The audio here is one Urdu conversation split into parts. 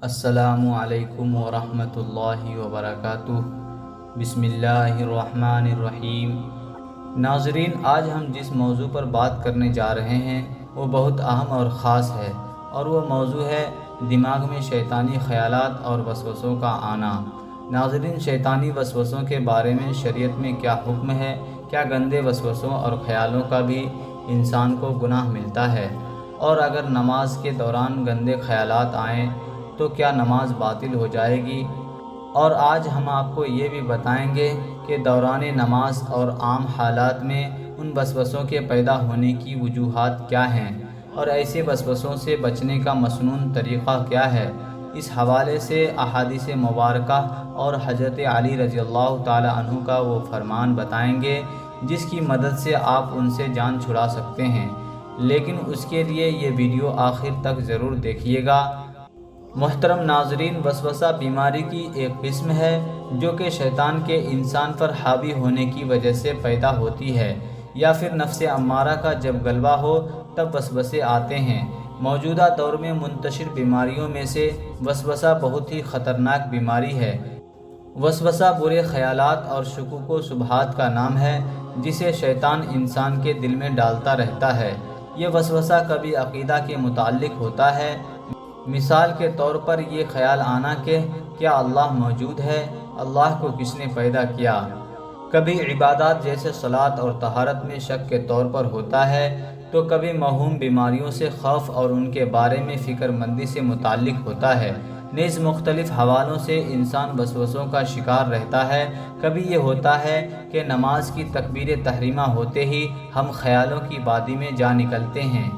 السلام علیکم ورحمۃ اللہ وبرکاتہ۔ بسم اللہ الرحمن الرحیم۔ ناظرین، آج ہم جس موضوع پر بات کرنے جا رہے ہیں وہ بہت اہم اور خاص ہے، اور وہ موضوع ہے دماغ میں شیطانی خیالات اور وسوسوں کا آنا۔ ناظرین، شیطانی وسوسوں کے بارے میں شریعت میں کیا حکم ہے؟ کیا گندے وسوسوں اور خیالوں کا بھی انسان کو گناہ ملتا ہے؟ اور اگر نماز کے دوران گندے خیالات آئیں تو کیا نماز باطل ہو جائے گی؟ اور آج ہم آپ کو یہ بھی بتائیں گے کہ دوران نماز اور عام حالات میں ان وسوسوں کے پیدا ہونے کی وجوہات کیا ہیں، اور ایسے وسوسوں سے بچنے کا مسنون طریقہ کیا ہے۔ اس حوالے سے احادیث مبارکہ اور حضرت علی رضی اللہ تعالی عنہ کا وہ فرمان بتائیں گے جس کی مدد سے آپ ان سے جان چھڑا سکتے ہیں، لیکن اس کے لیے یہ ویڈیو آخر تک ضرور دیکھیے گا۔ محترم ناظرین، وسوسہ بیماری کی ایک قسم ہے جو کہ شیطان کے انسان پر حاوی ہونے کی وجہ سے پیدا ہوتی ہے، یا پھر نفس امارہ کا جب غلبہ ہو تب وسوسے آتے ہیں۔ موجودہ دور میں منتشر بیماریوں میں سے وسوسہ بہت ہی خطرناک بیماری ہے۔ وسوسہ برے خیالات اور شکوک و شبہات کا نام ہے جسے شیطان انسان کے دل میں ڈالتا رہتا ہے۔ یہ وسوسہ کبھی عقیدہ کے متعلق ہوتا ہے، مثال کے طور پر یہ خیال آنا کہ کیا اللہ موجود ہے، اللہ کو کس نے پیدا کیا۔ کبھی عبادات جیسے صلاۃ اور طہارت میں شک کے طور پر ہوتا ہے، تو کبھی موہوم بیماریوں سے خوف اور ان کے بارے میں فکر مندی سے متعلق ہوتا ہے۔ نیز مختلف حوالوں سے انسان وسوسوں کا شکار رہتا ہے۔ کبھی یہ ہوتا ہے کہ نماز کی تکبیر تحریمہ ہوتے ہی ہم خیالوں کی وادی میں جا نکلتے ہیں۔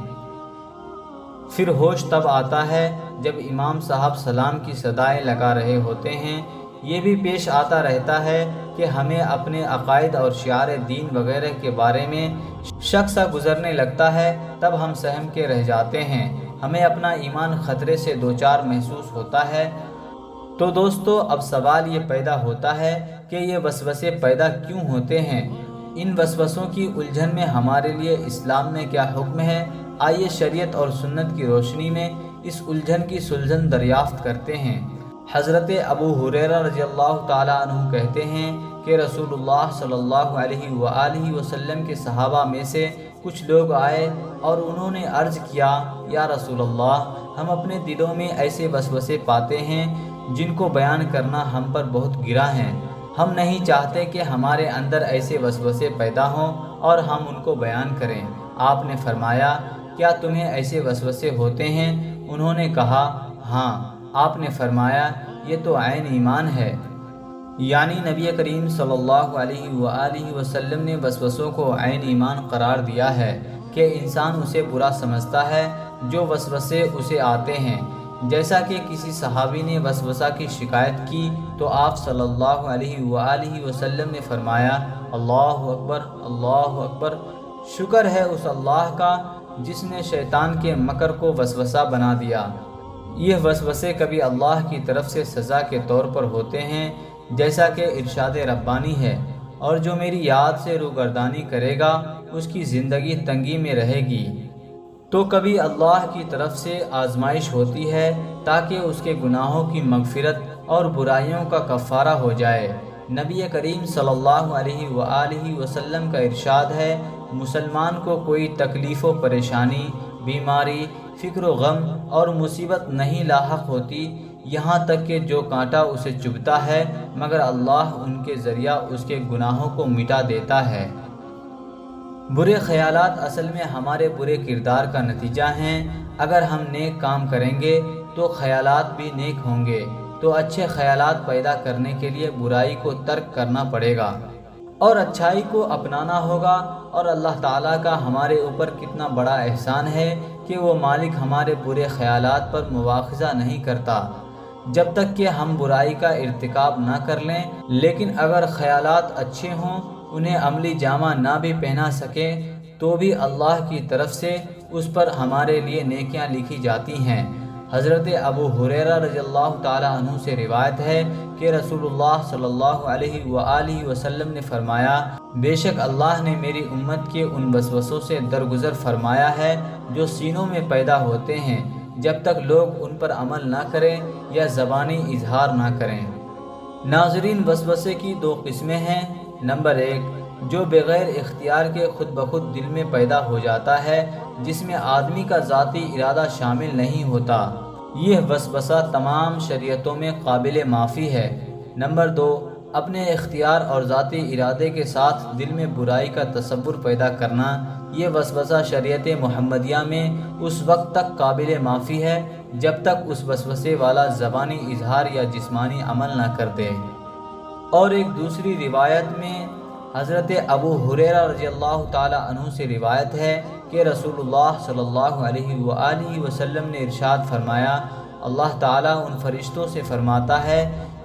پھر ہوش تب آتا ہے جب امام صاحب سلام کی صدائیں لگا رہے ہوتے ہیں۔ یہ بھی پیش آتا رہتا ہے کہ ہمیں اپنے عقائد اور شعار دین وغیرہ کے بارے میں شک سا گزرنے لگتا ہے، تب ہم سہم کے رہ جاتے ہیں، ہمیں اپنا ایمان خطرے سے دوچار محسوس ہوتا ہے۔ تو دوستو، اب سوال یہ پیدا ہوتا ہے کہ یہ وسوسے پیدا کیوں ہوتے ہیں؟ ان وسوسوں کی الجھن میں ہمارے لیے اسلام میں کیا حکم ہے؟ آئیے شریعت اور سنت کی روشنی میں اس الجھن کی سلجھن دریافت کرتے ہیں۔ حضرت ابو ہریرہ رضی اللہ تعالیٰ عنہ کہتے ہیں کہ رسول اللہ صلی اللہ علیہ وآلہ وسلم کے صحابہ میں سے کچھ لوگ آئے اور انہوں نے عرض کیا، یا رسول اللہ، ہم اپنے دلوں میں ایسے وسوسے پاتے ہیں جن کو بیان کرنا ہم پر بہت گراں ہے۔ ہم نہیں چاہتے کہ ہمارے اندر ایسے وسوسے پیدا ہوں اور ہم ان کو بیان کریں۔ آپ نے فرمایا، کیا تمہیں ایسے وسوسے ہوتے ہیں؟ انہوں نے کہا، ہاں۔ آپ نے فرمایا، یہ تو عین ایمان ہے۔ یعنی نبی کریم صلی اللہ علیہ وآلہ وسلم نے وسوسوں کو عین ایمان قرار دیا ہے کہ انسان اسے برا سمجھتا ہے جو وسوسے اسے آتے ہیں۔ جیسا کہ کسی صحابی نے وسوسہ کی شکایت کی تو آپ صلی اللہ علیہ وآلہ وسلم نے فرمایا، اللہ اکبر، اللہ اکبر، شکر ہے اس اللہ کا جس نے شیطان کے مکر کو وسوسہ بنا دیا۔ یہ وسوسے کبھی اللہ کی طرف سے سزا کے طور پر ہوتے ہیں، جیسا کہ ارشاد ربانی ہے، اور جو میری یاد سے روگردانی کرے گا اس کی زندگی تنگی میں رہے گی۔ تو کبھی اللہ کی طرف سے آزمائش ہوتی ہے تاکہ اس کے گناہوں کی مغفرت اور برائیوں کا کفارہ ہو جائے۔ نبی کریم صلی اللہ علیہ وآلہ وسلم کا ارشاد ہے، مسلمان کو کوئی تکلیف و پریشانی، بیماری، فکر و غم اور مصیبت نہیں لاحق ہوتی، یہاں تک کہ جو کانٹا اسے چبھتا ہے، مگر اللہ ان کے ذریعہ اس کے گناہوں کو مٹا دیتا ہے۔ برے خیالات اصل میں ہمارے برے کردار کا نتیجہ ہیں۔ اگر ہم نیک کام کریں گے تو خیالات بھی نیک ہوں گے، تو اچھے خیالات پیدا کرنے کے لیے برائی کو ترک کرنا پڑے گا اور اچھائی کو اپنانا ہوگا۔ اور اللہ تعالیٰ کا ہمارے اوپر کتنا بڑا احسان ہے کہ وہ مالک ہمارے برے خیالات پر مواخذہ نہیں کرتا جب تک کہ ہم برائی کا ارتکاب نہ کر لیں۔ لیکن اگر خیالات اچھے ہوں، انہیں عملی جامہ نہ بھی پہنا سکیں، تو بھی اللہ کی طرف سے اس پر ہمارے لیے نیکیاں لکھی جاتی ہیں۔ حضرت ابو ہریرہ رضی اللہ تعالیٰ عنہ سے روایت ہے کہ رسول اللہ صلی اللہ علیہ وآلہ وسلم نے فرمایا، بے شک اللہ نے میری امت کے ان وسوسوں سے درگزر فرمایا ہے جو سینوں میں پیدا ہوتے ہیں، جب تک لوگ ان پر عمل نہ کریں یا زبانی اظہار نہ کریں۔ ناظرین، وسوسے کی دو قسمیں ہیں۔ نمبر 1، جو بغیر اختیار کے خود بخود دل میں پیدا ہو جاتا ہے، جس میں آدمی کا ذاتی ارادہ شامل نہیں ہوتا۔ یہ وسوسہ تمام شریعتوں میں قابل معافی ہے۔ نمبر 2، اپنے اختیار اور ذاتی ارادے کے ساتھ دل میں برائی کا تصور پیدا کرنا۔ یہ وسوسہ شریعت محمدیہ میں اس وقت تک قابل معافی ہے جب تک اس وسوسے والا زبانی اظہار یا جسمانی عمل نہ کر دے۔ اور ایک دوسری روایت میں حضرت ابو ہریرہ رضی اللہ تعالی عنہ سے روایت ہے کہ رسول اللہ صلی اللہ علیہ وآلہ وسلم نے ارشاد فرمایا، اللہ تعالیٰ ان فرشتوں سے فرماتا ہے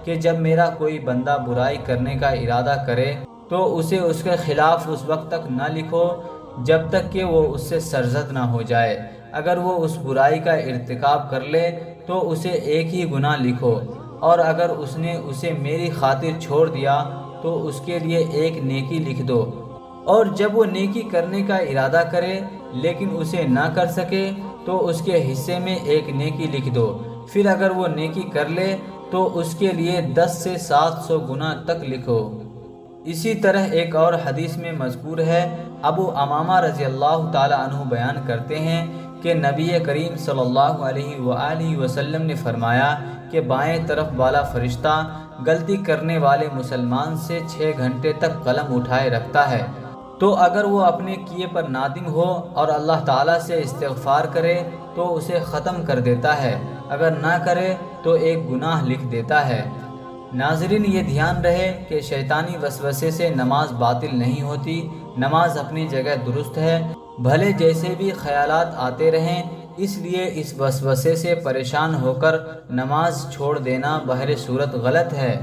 کہ جب میرا کوئی بندہ برائی کرنے کا ارادہ کرے تو اسے اس کے خلاف اس وقت تک نہ لکھو جب تک کہ وہ اس سے سرزد نہ ہو جائے۔ اگر وہ اس برائی کا ارتکاب کر لے تو اسے ایک ہی گناہ لکھو، اور اگر اس نے اسے میری خاطر چھوڑ دیا تو اس کے لیے ایک نیکی لکھ دو۔ اور جب وہ نیکی کرنے کا ارادہ کرے لیکن اسے نہ کر سکے تو اس کے حصے میں ایک نیکی لکھ دو۔ پھر اگر وہ نیکی کر لے تو اس کے لیے 10 سے 700 گنا تک لکھو۔ اسی طرح ایک اور حدیث میں مذکور ہے، ابو امامہ رضی اللہ تعالی عنہ بیان کرتے ہیں کہ نبی کریم صلی اللہ علیہ وآلہ وسلم نے فرمایا کہ بائیں طرف والا فرشتہ غلطی کرنے والے مسلمان سے 6 گھنٹے تک قلم اٹھائے رکھتا ہے، تو اگر وہ اپنے کیے پر نادم ہو اور اللہ تعالیٰ سے استغفار کرے تو اسے ختم کر دیتا ہے، اگر نہ کرے تو ایک گناہ لکھ دیتا ہے۔ ناظرین، یہ دھیان رہے کہ شیطانی وسوسے سے نماز باطل نہیں ہوتی، نماز اپنی جگہ درست ہے، بھلے جیسے بھی خیالات آتے رہیں۔ اس لیے اس وسوسے سے پریشان ہو کر نماز چھوڑ دینا بہر صورت غلط ہے،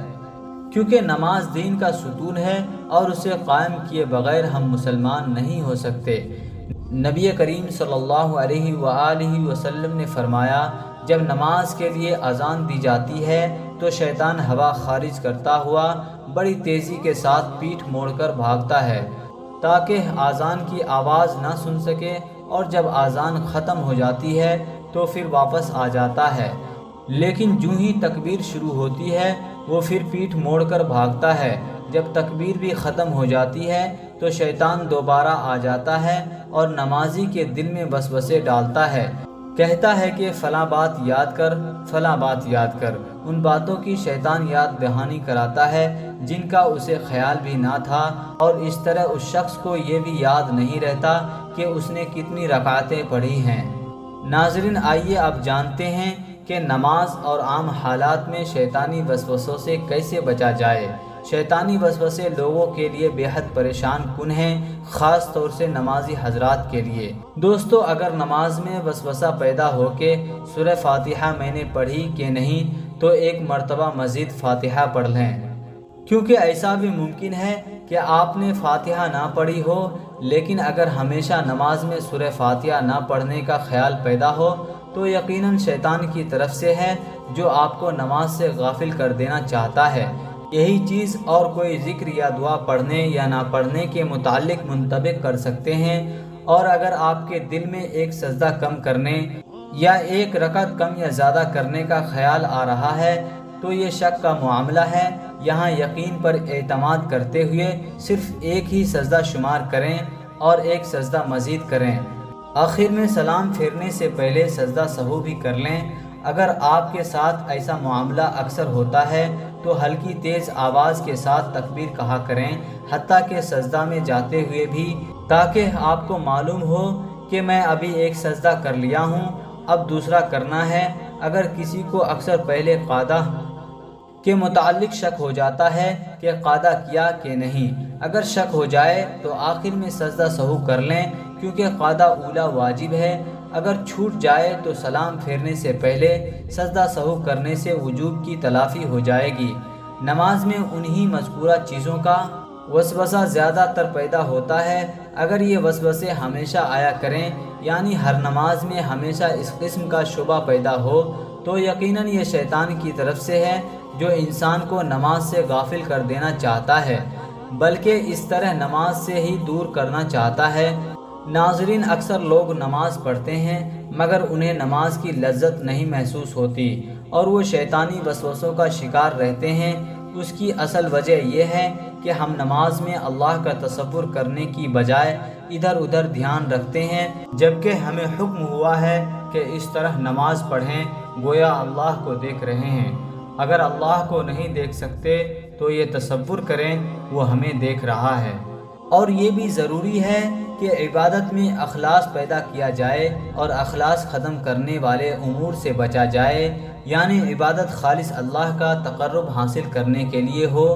کیونکہ نماز دین کا ستون ہے اور اسے قائم کیے بغیر ہم مسلمان نہیں ہو سکتے۔ نبی کریم صلی اللہ علیہ وآلہ وسلم نے فرمایا، جب نماز کے لیے اذان دی جاتی ہے تو شیطان ہوا خارج کرتا ہوا بڑی تیزی کے ساتھ پیٹھ موڑ کر بھاگتا ہے تاکہ اذان کی آواز نہ سن سکے، اور جب اذان ختم ہو جاتی ہے تو پھر واپس آ جاتا ہے، لیکن جو ہی تکبیر شروع ہوتی ہے وہ پھر پیٹھ موڑ کر بھاگتا ہے۔ جب تکبیر بھی ختم ہو جاتی ہے تو شیطان دوبارہ آ جاتا ہے اور نمازی کے دل میں وسوسے ڈالتا ہے، کہتا ہے کہ فلاں بات یاد کر، فلاں بات یاد کر۔ ان باتوں کی شیطان یاد دہانی کراتا ہے جن کا اسے خیال بھی نہ تھا، اور اس طرح اس شخص کو یہ بھی یاد نہیں رہتا کہ اس نے کتنی رکعتیں پڑھی ہیں۔ ناظرین، آئیے اب جانتے ہیں کہ نماز اور عام حالات میں شیطانی وسوسوں سے کیسے بچا جائے۔ شیطانی وسوسے لوگوں کے لیے بے حد پریشان کن ہیں، خاص طور سے نمازی حضرات کے لیے۔ دوستو، اگر نماز میں وسوسہ پیدا ہو کہ سورہ فاتحہ میں نے پڑھی کہ نہیں، تو ایک مرتبہ مزید فاتحہ پڑھ لیں، کیونکہ ایسا بھی ممکن ہے کہ آپ نے فاتحہ نہ پڑھی ہو، لیکن اگر ہمیشہ نماز میں سورہ فاتحہ نہ پڑھنے کا خیال پیدا ہو تو یقیناً شیطان کی طرف سے ہے جو آپ کو نماز سے غافل کر دینا چاہتا ہے۔ یہی چیز اور کوئی ذکر یا دعا پڑھنے یا نہ پڑھنے کے متعلق منطبق کر سکتے ہیں، اور اگر آپ کے دل میں ایک سجدہ کم کرنے یا ایک رکعت کم یا زیادہ کرنے کا خیال آ رہا ہے تو یہ شک کا معاملہ ہے۔ یہاں یقین پر اعتماد کرتے ہوئے صرف ایک ہی سجدہ شمار کریں اور ایک سجدہ مزید کریں۔ آخر میں سلام پھیرنے سے پہلے سجدہ سہو بھی کر لیں۔ اگر آپ کے ساتھ ایسا معاملہ اکثر ہوتا ہے تو ہلکی تیز آواز کے ساتھ تکبیر کہا کریں، حتیٰ کہ سجدہ میں جاتے ہوئے بھی، تاکہ آپ کو معلوم ہو کہ میں ابھی ایک سجدہ کر لیا ہوں، اب دوسرا کرنا ہے۔ اگر کسی کو اکثر پہلے قاعدہ کے متعلق شک ہو جاتا ہے کہ قاعدہ کیا کہ نہیں، اگر شک ہو جائے تو آخر میں سجدہ سہو کر لیں، کیونکہ قاعدہ اولا واجب ہے۔ اگر چھوٹ جائے تو سلام پھیرنے سے پہلے سجدہ سہو کرنے سے وجوب کی تلافی ہو جائے گی۔ نماز میں انہی مذکورہ چیزوں کا وسوسہ زیادہ تر پیدا ہوتا ہے۔ اگر یہ وسوسے ہمیشہ آیا کریں، یعنی ہر نماز میں ہمیشہ اس قسم کا شبہ پیدا ہو، تو یقیناً یہ شیطان کی طرف سے ہے جو انسان کو نماز سے غافل کر دینا چاہتا ہے، بلکہ اس طرح نماز سے ہی دور کرنا چاہتا ہے۔ ناظرین، اکثر لوگ نماز پڑھتے ہیں مگر انہیں نماز کی لذت نہیں محسوس ہوتی اور وہ شیطانی وسوسوں کا شکار رہتے ہیں، اس کی اصل وجہ یہ ہے کہ ہم نماز میں اللہ کا تصور کرنے کی بجائے ادھر ادھر دھیان رکھتے ہیں، جبکہ ہمیں حکم ہوا ہے کہ اس طرح نماز پڑھیں گویا اللہ کو دیکھ رہے ہیں۔ اگر اللہ کو نہیں دیکھ سکتے تو یہ تصور کریں وہ ہمیں دیکھ رہا ہے۔ اور یہ بھی ضروری ہے کہ عبادت میں اخلاص پیدا کیا جائے اور اخلاص ختم کرنے والے امور سے بچا جائے، یعنی عبادت خالص اللہ کا تقرب حاصل کرنے کے لیے ہو،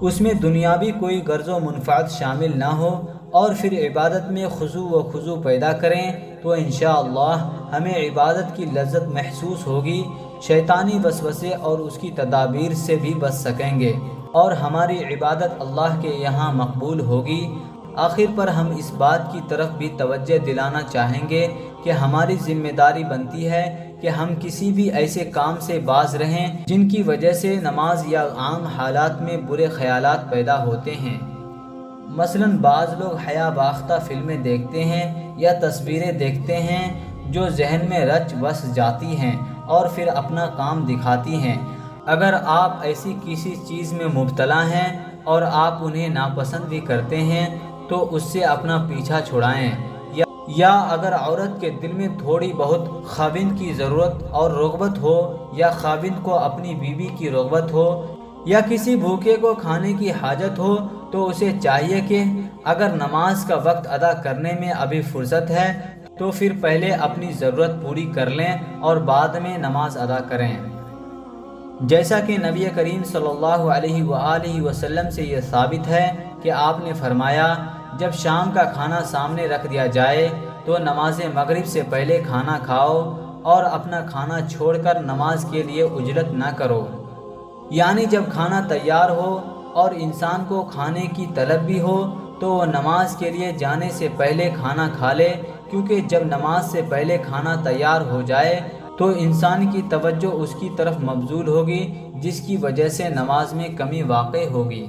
اس میں دنیاوی کوئی غرض و منفعت شامل نہ ہو، اور پھر عبادت میں خضوع و خضوع پیدا کریں تو انشاءاللہ ہمیں عبادت کی لذت محسوس ہوگی، شیطانی وسوسے اور اس کی تدابیر سے بھی بچ سکیں گے اور ہماری عبادت اللہ کے یہاں مقبول ہوگی۔ آخر پر ہم اس بات کی طرف بھی توجہ دلانا چاہیں گے کہ ہماری ذمہ داری بنتی ہے کہ ہم کسی بھی ایسے کام سے باز رہیں جن کی وجہ سے نماز یا عام حالات میں برے خیالات پیدا ہوتے ہیں۔ مثلا بعض لوگ حیا باختہ فلمیں دیکھتے ہیں یا تصویریں دیکھتے ہیں جو ذہن میں رچ بس جاتی ہیں اور پھر اپنا کام دکھاتی ہیں۔ اگر آپ ایسی کسی چیز میں مبتلا ہیں اور آپ انہیں ناپسند بھی کرتے ہیں تو اس سے اپنا پیچھا چھڑائیں، یا اگر عورت کے دل میں تھوڑی بہت خاوند کی ضرورت اور رغبت ہو، یا خاوند کو اپنی بیوی کی رغبت ہو، یا کسی بھوکے کو کھانے کی حاجت ہو، تو اسے چاہیے کہ اگر نماز کا وقت ادا کرنے میں ابھی فرصت ہے تو پھر پہلے اپنی ضرورت پوری کر لیں اور بعد میں نماز ادا کریں۔ جیسا کہ نبی کریم صلی اللہ علیہ وآلہ وسلم سے یہ ثابت ہے کہ آپ نے فرمایا، جب شام کا کھانا سامنے رکھ دیا جائے تو نماز مغرب سے پہلے کھانا کھاؤ اور اپنا کھانا چھوڑ کر نماز کے لیے عجلت نہ کرو، یعنی جب کھانا تیار ہو اور انسان کو کھانے کی طلب بھی ہو تو وہ نماز کے لیے جانے سے پہلے کھانا کھا لے، کیونکہ جب نماز سے پہلے کھانا تیار ہو جائے تو انسان کی توجہ اس کی طرف مبذول ہوگی، جس کی وجہ سے نماز میں کمی واقع ہوگی۔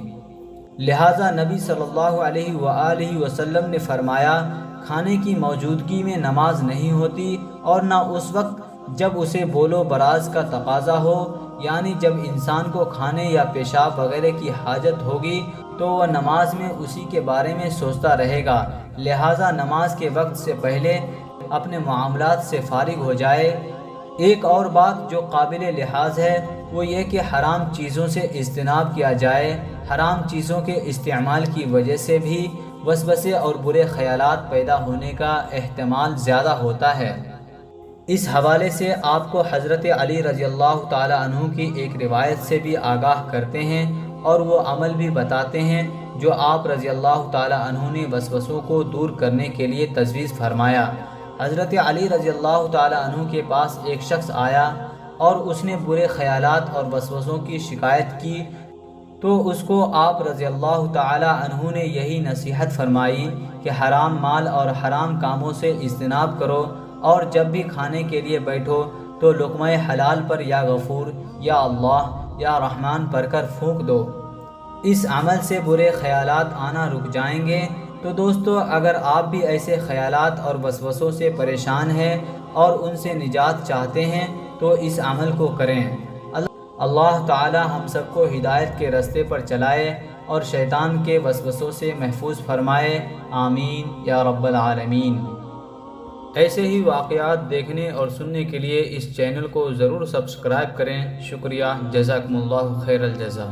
لہٰذا نبی صلی اللہ علیہ وآلہ وسلم نے فرمایا، کھانے کی موجودگی میں نماز نہیں ہوتی، اور نہ اس وقت جب اسے بولو براز کا تقاضا ہو، یعنی جب انسان کو کھانے یا پیشاب وغیرہ کی حاجت ہوگی تو وہ نماز میں اسی کے بارے میں سوچتا رہے گا۔ لہٰذا نماز کے وقت سے پہلے اپنے معاملات سے فارغ ہو جائے۔ ایک اور بات جو قابل لحاظ ہے وہ یہ کہ حرام چیزوں سے اجتناب کیا جائے۔ حرام چیزوں کے استعمال کی وجہ سے بھی وسوسے اور برے خیالات پیدا ہونے کا احتمال زیادہ ہوتا ہے۔ اس حوالے سے آپ کو حضرت علی رضی اللہ تعالی عنہ کی ایک روایت سے بھی آگاہ کرتے ہیں اور وہ عمل بھی بتاتے ہیں جو آپ رضی اللہ تعالی عنہ نے وسوسوں کو دور کرنے کے لیے تجویز فرمایا۔ حضرت علی رضی اللہ تعالی عنہ کے پاس ایک شخص آیا اور اس نے برے خیالات اور وسوسوں کی شکایت کی تو اس کو آپ رضی اللہ تعالی عنہ نے یہی نصیحت فرمائی کہ حرام مال اور حرام کاموں سے اجتناب کرو، اور جب بھی کھانے کے لیے بیٹھو تو لقمہ حلال پر یا غفور یا اللہ یا رحمان پڑھ کر پھونک دو۔ اس عمل سے برے خیالات آنا رک جائیں گے۔ تو دوستو، اگر آپ بھی ایسے خیالات اور وسوسوں سے پریشان ہیں اور ان سے نجات چاہتے ہیں تو اس عمل کو کریں۔ اللہ تعالی ہم سب کو ہدایت کے راستے پر چلائے اور شیطان کے وسوسوں سے محفوظ فرمائے، آمین یا رب العالمین۔ ایسے ہی واقعات دیکھنے اور سننے کے لیے اس چینل کو ضرور سبسکرائب کریں۔ شکریہ، جزاکم اللہ خیر الجزا۔